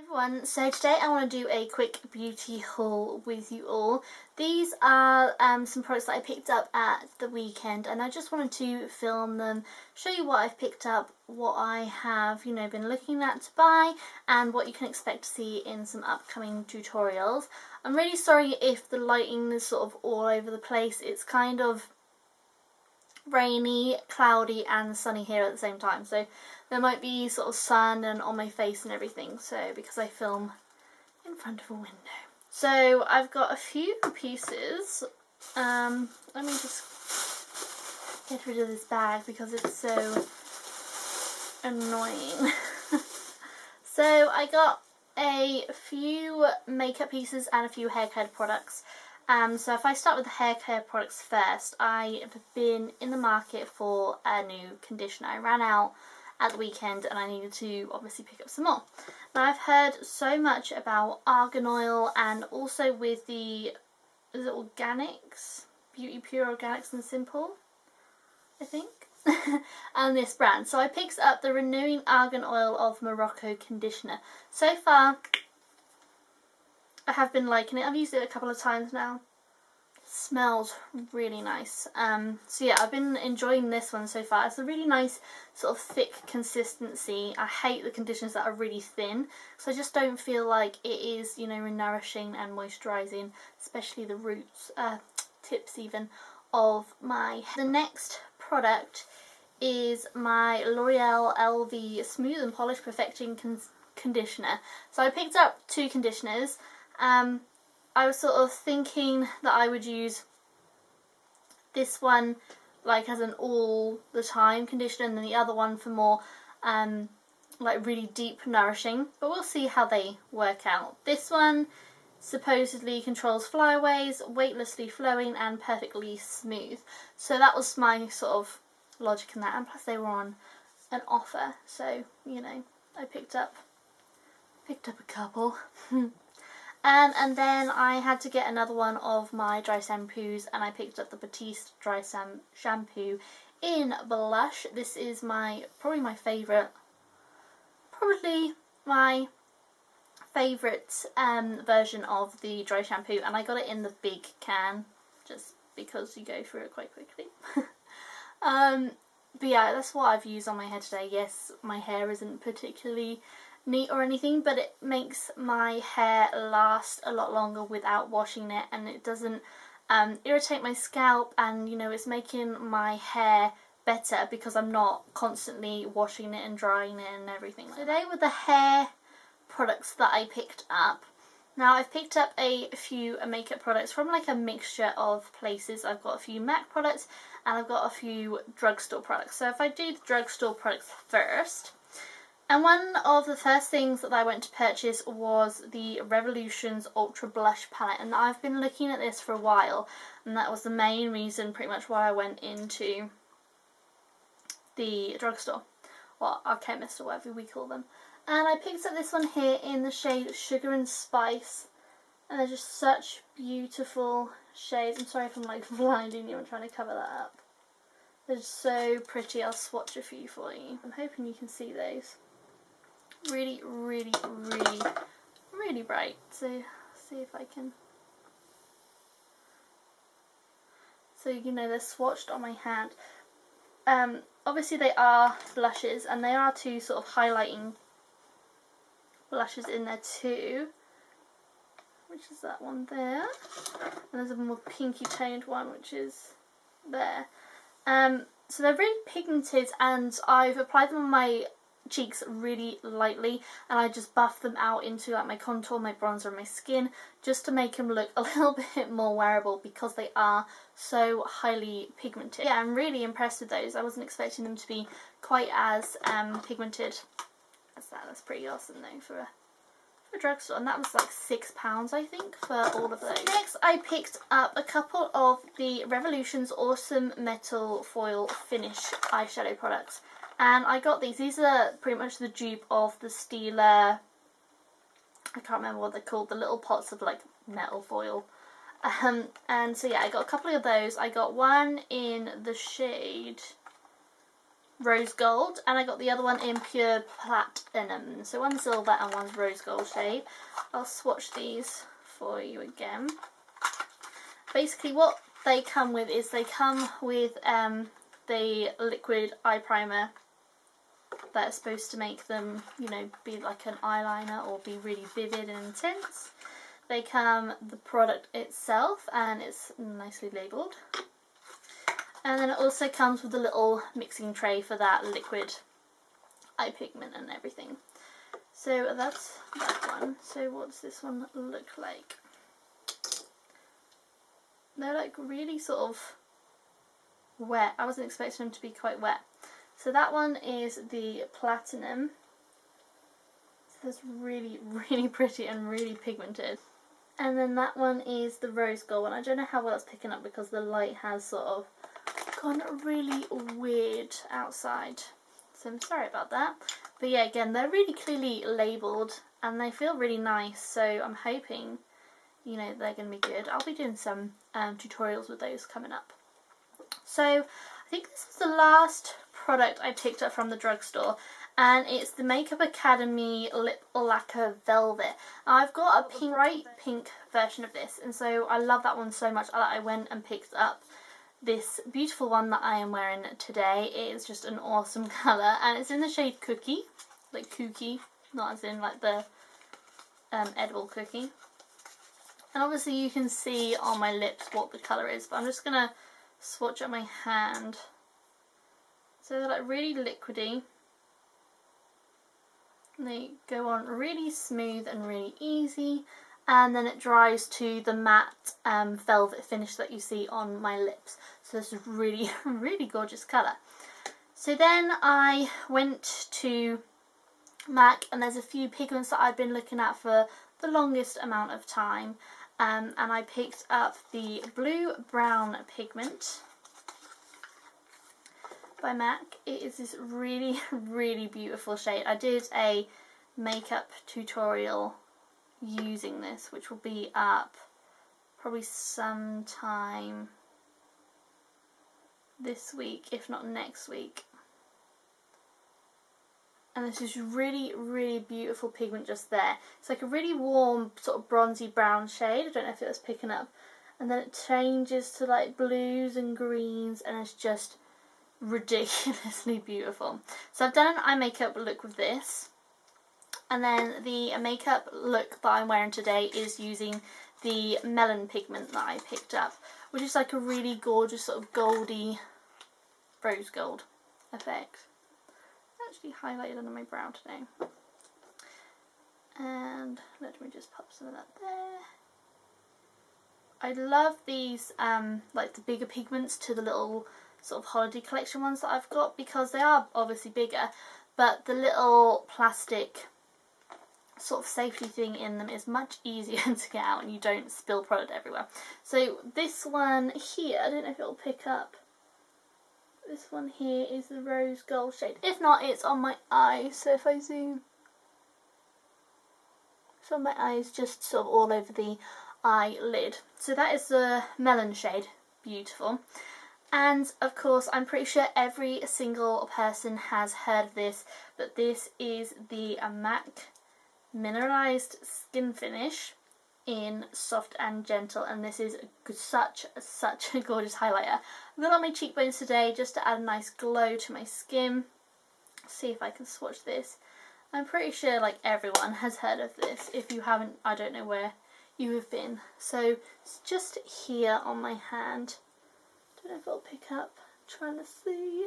Everyone, so today I want to do a quick beauty haul with you all. These are some products that I picked up at the weekend, and I just wanted to film them, show you what I've picked up, what I have, been looking at to buy, and what you can expect to see in some upcoming tutorials. I'm really sorry if the lighting is sort of all over the place. It's kind of rainy, cloudy and sunny here at the same time, so there might be sort of sun and on my face and everything, so because I film in front of a window. So I've got a few pieces. Let me just get rid of this bag because it's so annoying. So I got a few makeup pieces and a few hair care products. So if I start with the hair care products first, I've been in the market for a new conditioner. I ran out at the weekend and I needed to obviously pick up some more. Now I've heard so much about argan oil, and also with the, is it Organics? Beauty Pure Organics and Simple, I think. And this brand. So I picked up the Renewing Argan Oil of Morocco conditioner. So far I have been liking it. I've used it a couple of times now. It smells really nice. So yeah, I've been enjoying this one so far. It's a really nice sort of thick consistency. I hate the conditioners that are really thin, so I just don't feel like it is, nourishing and moisturising, especially the roots, tips even, of my hair. The next product is my LulaBella11 Smooth and Polish Perfecting Conditioner. So I picked up two conditioners. I was sort of thinking that I would use this one like as an all the time conditioner, and then the other one for more like really deep nourishing, but we'll see how they work out. This one supposedly controls flyaways, weightlessly flowing and perfectly smooth. So that was my sort of logic in that, and plus they were on an offer, so I picked up a couple. And then I had to get another one of my dry shampoos, and I picked up the Batiste Dry Shampoo in Blush. This is probably my favourite version of the dry shampoo, and I got it in the big can just because you go through it quite quickly. But yeah, that's what I've used on my hair today. Yes, my hair isn't particularly neat or anything, but it makes my hair last a lot longer without washing it, and it doesn't irritate my scalp, and it's making my hair better because I'm not constantly washing it and drying it and everything. Today were the hair products that I picked up. Now I've picked up a few makeup products from like a mixture of places. I've got a few MAC products and I've got a few drugstore products. So if I do the drugstore products first, and one of the first things that I went to purchase was the Revolutions Ultra Blush Palette, and I've been looking at this for a while, and that was the main reason pretty much why I went into the drugstore, or our chemist or whatever we call them. And I picked up this one here in the shade Sugar and Spice, and they're just such beautiful shades. I'm sorry if I'm like blinding you, I'm trying to cover that up. They're just so pretty. I'll swatch a few for you. I'm hoping you can see those. Really, really, really, really bright. So see if I can. So they're swatched on my hand. Obviously they are blushes, and they are two sort of highlighting blushes in there too, which is that one there, and there's a more pinky toned one which is there. So they're really pigmented, and I've applied them on my cheeks really lightly, and I just buff them out into like my contour, my bronzer and my skin, just to make them look a little bit more wearable because they are so highly pigmented. Yeah, I'm really impressed with those. I wasn't expecting them to be quite as pigmented as that. That's pretty awesome though for a drugstore, and that was like £6 I think for all of those. Next I picked up a couple of the Revolutions Awesome Metal Foil Finish eyeshadow products. And I got these. These are pretty much the dupe of the Stila, I can't remember what they're called, the little pots of like metal foil. And so yeah, I got a couple of those. I got one in the shade rose gold, and I got the other one in pure platinum. So one's silver and one's rose gold shade. I'll swatch these for you again. Basically what they come with is they come with the liquid eye primer that's supposed to make them, you know, be like an eyeliner or be really vivid and intense. They come the product itself, and it's nicely labelled. And then it also comes with a little mixing tray for that liquid eye pigment and everything. So that's that one. So what's this one look like? They're like really sort of wet. I wasn't expecting them to be quite wet. So that one is the platinum. So it's really, really pretty and really pigmented. And then that one is the rose gold one. I don't know how well it's picking up because the light has sort of gone really weird outside. So I'm sorry about that. But yeah, again, they're really clearly labelled and they feel really nice. So I'm hoping, you know, they're going to be good. I'll be doing some tutorials with those coming up. So I think this is the last product I picked up from the drugstore, and it's the Makeup Academy Lip Lacquer Velvet. I've got a bright pink version of this, and so I love that one so much that I went and picked up this beautiful one that I am wearing today. It is just an awesome colour, and it's in the shade Cookie, like kooky, not as in like the edible cookie. And obviously you can see on my lips what the colour is, but I'm just going to swatch at my hand. So they're like really liquidy. And they go on really smooth and really easy. And then it dries to the matte velvet finish that you see on my lips. So this is really, really gorgeous colour. So then I went to MAC, and there's a few pigments that I've been looking at for the longest amount of time. And I picked up the Blue Brown pigment by MAC. It is this really, really beautiful shade. I did a makeup tutorial using this, which will be up probably sometime this week, if not next week. And this is really, really beautiful pigment just there. It's like a really warm, sort of bronzy brown shade. I don't know if it was picking up. And then it changes to like blues and greens, and it's just ridiculously beautiful. So I've done an eye makeup look with this. And then the makeup look that I'm wearing today is using the Melon pigment that I picked up, which is like a really gorgeous sort of goldy rose gold effect. Actually highlighted under my brow today. And let me just pop some of that there. I love these like the bigger pigments to the little sort of holiday collection ones that I've got, because they are obviously bigger, but the little plastic sort of safety thing in them is much easier to get out and you don't spill product everywhere. So this one here, I don't know if it'll pick up. This one here is the rose gold shade. If not, it's on my eye. So if I zoom, it's on my eyes, just sort of all over the eyelid. So that is the Melon shade. Beautiful. And of course, I'm pretty sure every single person has heard of this, but this is the MAC Mineralized Skin Finish in Soft and Gentle, and this is such a gorgeous highlighter. I've got it on my cheekbones today just to add a nice glow to my skin. See if I can swatch this. I'm pretty sure like everyone has heard of this. If you haven't, I don't know where you have been. So it's just here on my hand. Don't know if it'll pick up. I'm trying to see.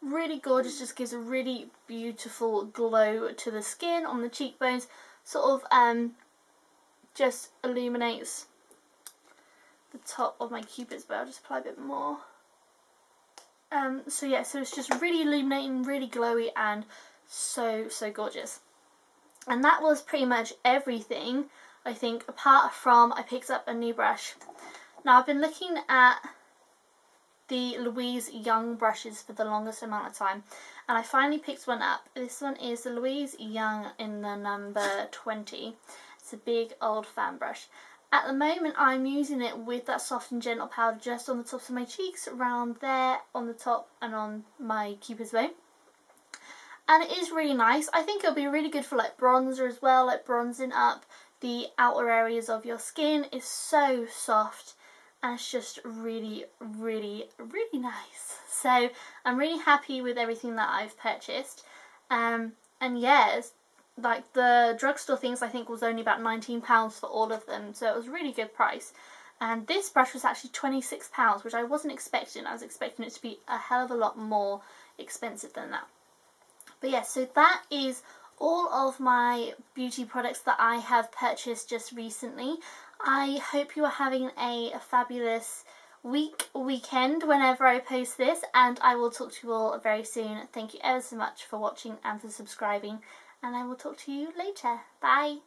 Really gorgeous, just gives a really beautiful glow to the skin on the cheekbones. Sort of just illuminates the top of my cupid's bow. I'll just apply a bit more. So yeah, so it's just really illuminating, really glowy, and so gorgeous. And that was pretty much everything, I think, apart from I picked up a new brush. Now I've been looking at the Louise Young brushes for the longest amount of time, and I finally picked one up. This one is the Louise Young in the number 20. It's a big old fan brush, At the moment I'm using it with that soft and gentle powder just on the tops of my cheeks, around there, on the top and on my cupid's bow. And it is really nice. I think it'll be really good for like bronzer as well, like bronzing up the outer areas of your skin. It's so soft and it's just really, really, really nice. So I'm really happy with everything that I've purchased. And yeah, it's like the drugstore things I think was only about £19 for all of them, so it was a really good price. And this brush was actually £26, which I wasn't expecting. I was expecting it to be a hell of a lot more expensive than that. But yeah, so that is all of my beauty products that I have purchased just recently. I hope you are having a fabulous weekend whenever I post this, and I will talk to you all very soon. Thank you ever so much for watching and for subscribing, and I will talk to you later. Bye!